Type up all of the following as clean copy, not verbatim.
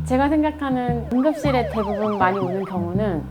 제가 생각하는 응급실에 대부분 많이 오는 경우는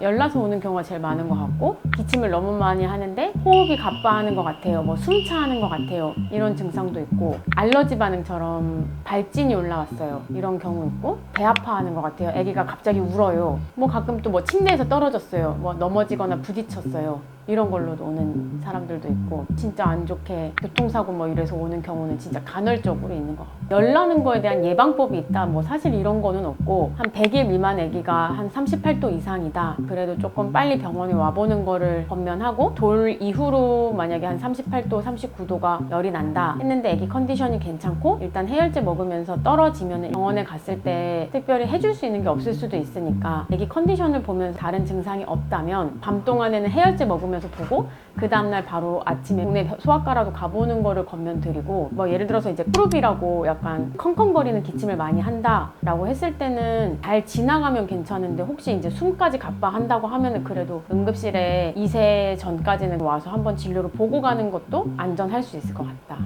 열나서 오는 경우가 제일 많은 것 같고, 기침을 너무 많이 하는데 호흡이 가빠하는 것 같아요, 뭐 숨차하는 것 같아요, 이런 증상도 있고, 알러지 반응처럼 발진이 올라왔어요, 이런 경우 있고, 배 아파하는 것 같아요, 아기가 갑자기 울어요, 뭐 가끔 또 뭐 침대에서 떨어졌어요, 뭐 넘어지거나 부딪혔어요, 이런 걸로도 오는 사람들도 있고, 진짜 안 좋게 교통사고 뭐 이래서 오는 경우는 진짜 간헐적으로 있는 것 같아요. 열나는 거에 대한 예방법이 있다, 뭐 사실 이런 거는 없고, 한 100일 미만 아기가 한 38도 이상이다, 그래도 조금 빨리 병원에 와보는 거를 권면하고, 돌 이후로 만약에 한 38도, 39도가 열이 난다 했는데 아기 컨디션이 괜찮고 일단 해열제 먹으면서 떨어지면 병원에 갔을 때 특별히 해줄 수 있는 게 없을 수도 있으니까, 아기 컨디션을 보면서 다른 증상이 없다면 밤 동안에는 해열제 먹으면서 보고, 그 다음날 바로 아침에 동네 소아과라도 가보는 거를 권면드리고, 뭐 예를 들어서 이제 프룹이라고 약간 컹컹거리는 기침을 많이 한다라고 했을 때는 잘 지나가면 괜찮은데, 혹시 이제 숨까지 가빠한다고 하면은 그래도 응급실에 2세 전까지는 와서 한번 진료를 보고 가는 것도 안전할 수 있을 것 같다.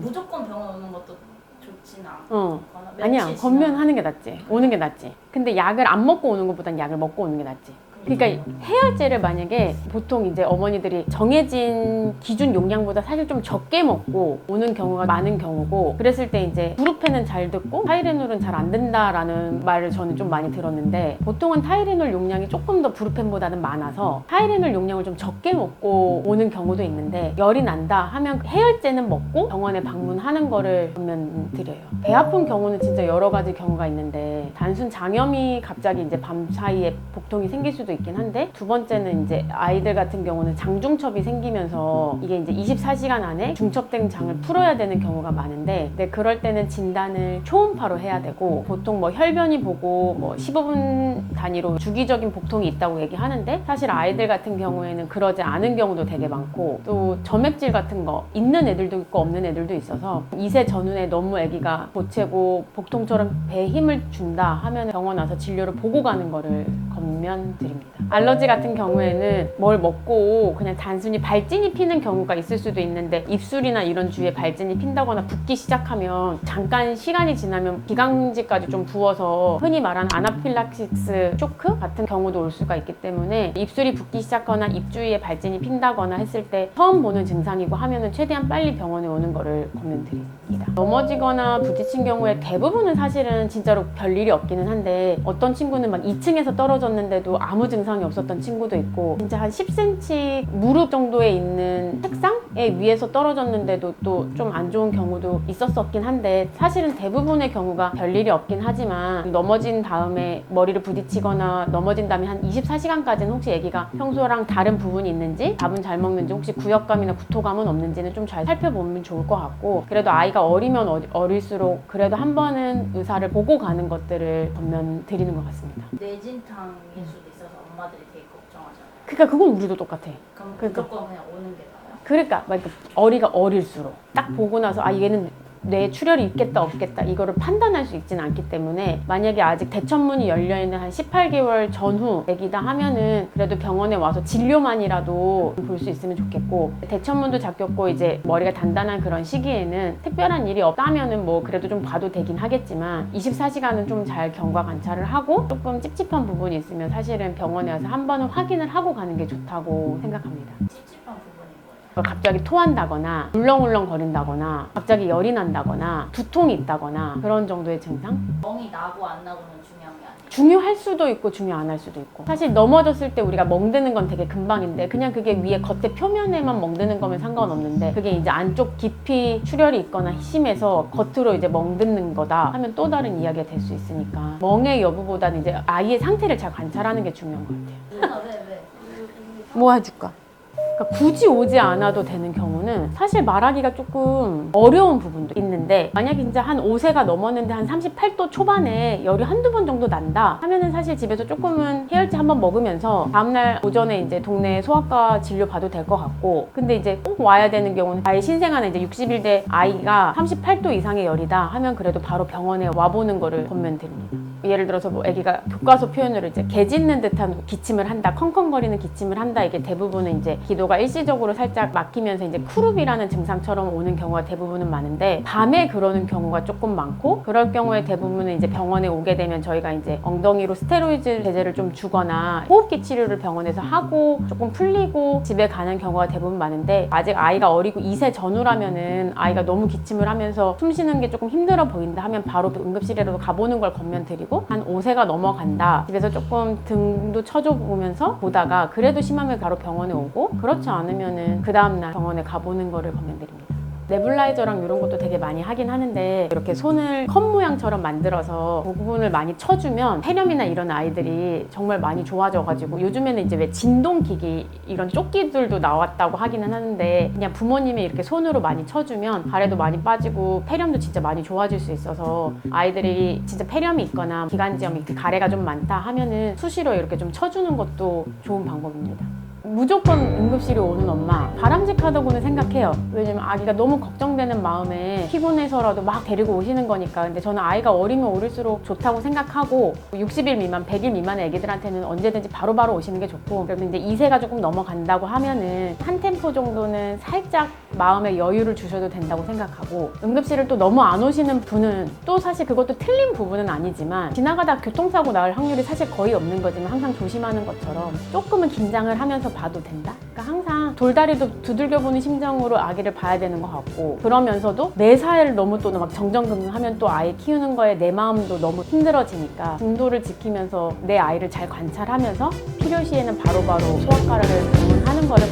무조건 병원 오는 것도 좋진 않거나 아니야, 권면하는 게 낫지. 오는 게 낫지. 근데 약을 안 먹고 오는 것보단 약을 먹고 오는 게 낫지. 그러니까 해열제를 만약에 보통 이제 어머니들이 정해진 기준 용량보다 사실 좀 적게 먹고 오는 경우가 많은 경우고, 그랬을 때 이제 부르펜은 잘 듣고 타이레놀은 잘 안 된다라는 말을 저는 좀 많이 들었는데, 보통은 타이레놀 용량이 조금 더 부르펜보다는 많아서 타이레놀 용량을 좀 적게 먹고 오는 경우도 있는데, 열이 난다 하면 해열제는 먹고 병원에 방문하는 거를 권면드려요. 배 아픈 경우는 진짜 여러 가지 경우가 있는데, 단순 장염이 갑자기 이제 밤 사이에 복통이 생길 수도 있긴 한데, 두 번째는 이제 아이들 같은 경우는 장중첩이 생기면서 이게 이제 24시간 안에 중첩된 장을 풀어야 되는 경우가 많은데, 근데 그럴 때는 진단을 초음파로 해야 되고, 보통 뭐 혈변이 보고 뭐 15분 단위로 주기적인 복통이 있다고 얘기하는데, 사실 아이들 같은 경우에는 그러지 않은 경우도 되게 많고, 또 점액질 같은 거 있는 애들도 있고 없는 애들도 있어서 2세 전후에 너무 아기가 보채고 복통처럼 배에 힘을 준다 하면 병원 와서 진료를 보고 가는 거를 권면드립니다. 알러지 같은 경우에는 뭘 먹고 그냥 단순히 발진이 피는 경우가 있을 수도 있는데, 입술이나 이런 주위에 발진이 핀다거나 붓기 시작하면 잠깐 시간이 지나면 기관지까지 좀 부어서 흔히 말하는 아나필락시스 쇼크 같은 경우도 올 수가 있기 때문에, 입술이 붓기 시작하거나 입 주위에 발진이 핀다거나 했을 때 처음 보는 증상이고 하면은 최대한 빨리 병원에 오는 거를 권면드립니다. 넘어지거나 부딪힌 경우에 대부분은 사실은 진짜로 별일이 없기는 한데, 어떤 친구는 막 2층에서 떨어졌는데도 아무 증상이 없었던 친구도 있고, 진짜 한 10cm 무릎 정도에 있는 책상에 위에서 떨어졌는데도 또 좀 안 좋은 경우도 있었긴 한데, 사실은 대부분의 경우가 별일이 없긴 하지만, 넘어진 다음에 머리를 부딪히거나 넘어진 다음에 한 24시간까지는 혹시 아기가 평소랑 다른 부분이 있는지, 밥은 잘 먹는지, 혹시 구역감이나 구토감은 없는지는 좀 잘 살펴보면 좋을 것 같고, 그래도 아이가 어리면 어릴수록 그래도 한 번은 의사를 보고 가는 것들을 권면드리는 것 같습니다. 뇌진탕일 수도 있어서 엄마들이 되게 걱정하잖아요. 그러니까 그건 우리도 똑같아. 그럼 그러니까. 무조건 그냥 오는 게 나아요? 그러니까 막 어리가 어릴수록 딱 보고 나서 얘는 뇌에 출혈이 있겠다 없겠다 이거를 판단할 수 있지는 않기 때문에, 만약에 아직 대천문이 열려있는 한 18개월 전후 애기다 하면은 그래도 병원에 와서 진료만이라도 볼 수 있으면 좋겠고, 대천문도 잡혔고 이제 머리가 단단한 그런 시기에는 특별한 일이 없다면은 뭐 그래도 좀 봐도 되긴 하겠지만, 24시간은 좀 잘 경과 관찰을 하고 조금 찝찝한 부분이 있으면 사실은 병원에 와서 한 번은 확인을 하고 가는 게 좋다고 생각합니다. 찝찝한 부분인 거예요? 갑자기 토한다거나 울렁울렁 거린다거나 갑자기 열이 난다거나 두통이 있다거나 그런 정도의 증상? 멍이 나고 안 나고는 중요한 게 아니에요? 중요할 수도 있고 중요 안 할 수도 있고, 사실 넘어졌을 때 우리가 멍드는 건 되게 금방인데, 그냥 그게 위에 겉에 표면에만 멍드는 거면 상관없는데, 그게 이제 안쪽 깊이 출혈이 있거나 심해서 겉으로 이제 멍드는 거다 하면 또 다른 이야기가 될 수 있으니까, 멍의 여부보다는 이제 아이의 상태를 잘 관찰하는 게 중요한 것 같아요. 왜? 뭐 해줄까? 그러니까 굳이 오지 않아도 되는 경우는 사실 말하기가 조금 어려운 부분도 있는데, 만약에 진짜 한 5세가 넘었는데 한 38도 초반에 열이 한두 번 정도 난다 하면은 사실 집에서 조금은 해열제 한번 먹으면서 다음날 오전에 이제 동네 소아과 진료 봐도 될 것 같고, 근데 이제 꼭 와야 되는 경우는 아이 신생아는 이제 60일 대 아이가 38도 이상의 열이다 하면 그래도 바로 병원에 와보는 거를 권면드립니다. 예를 들어서 뭐 아기가 교과서 표현으로 이제 개 짖는 듯한 기침을 한다, 컹컹거리는 기침을 한다. 이게 대부분은 이제 기도가 일시적으로 살짝 막히면서 이제 크룹이라는 증상처럼 오는 경우가 대부분은 많은데, 밤에 그러는 경우가 조금 많고, 그럴 경우에 대부분은 이제 병원에 오게 되면 저희가 이제 엉덩이로 스테로이드 제제를 좀 주거나 호흡기 치료를 병원에서 하고 조금 풀리고 집에 가는 경우가 대부분 많은데, 아직 아이가 어리고 2세 전후라면은 아이가 너무 기침을 하면서 숨 쉬는 게 조금 힘들어 보인다 하면 바로 응급실에라도 가보는 걸 권면드리고, 한 5세가 넘어간다, 집에서 조금 등도 쳐줘 보면서 보다가 그래도 심하면 바로 병원에 오고, 그렇지 않으면은 그 다음날 병원에 가보는 거를 권면드립니다. 네뷸라이저랑 이런 것도 되게 많이 하긴 하는데, 이렇게 손을 컵 모양처럼 만들어서 그 부분을 많이 쳐주면 폐렴이나 이런 아이들이 정말 많이 좋아져가지고, 요즘에는 이제 왜 진동기기 이런 조끼들도 나왔다고 하기는 하는데, 그냥 부모님이 이렇게 손으로 많이 쳐주면 가래도 많이 빠지고 폐렴도 진짜 많이 좋아질 수 있어서, 아이들이 진짜 폐렴이 있거나 기관지염 이렇게 가래가 좀 많다 하면은 수시로 이렇게 좀 쳐주는 것도 좋은 방법입니다. 무조건 응급실에 오는 엄마 바람직하다고는 생각해요. 왜냐면 아기가 너무 걱정되는 마음에 피곤해서라도 막 데리고 오시는 거니까. 근데 저는 아이가 어리면 어릴수록 좋다고 생각하고, 60일 미만, 100일 미만의 애기들한테는 언제든지 바로바로 오시는 게 좋고, 그리고 이제 2세가 조금 넘어간다고 하면은 한 템포 정도는 살짝 마음의 여유를 주셔도 된다고 생각하고, 응급실을 또 너무 안 오시는 분은 또 사실 그것도 틀린 부분은 아니지만, 지나가다 교통사고 날 확률이 사실 거의 없는 거지만 항상 조심하는 것처럼 조금은 긴장을 하면서 봐도 된다? 그러니까 항상 돌다리도 두들겨보는 심정으로 아기를 봐야 되는 것 같고, 그러면서도 내 사회를 너무 또 막 정정긍긍하면 또 아이 키우는 거에 내 마음도 너무 힘들어지니까, 중도를 지키면서 내 아이를 잘 관찰하면서 필요시에는 바로바로 소아과를 방문하는 거를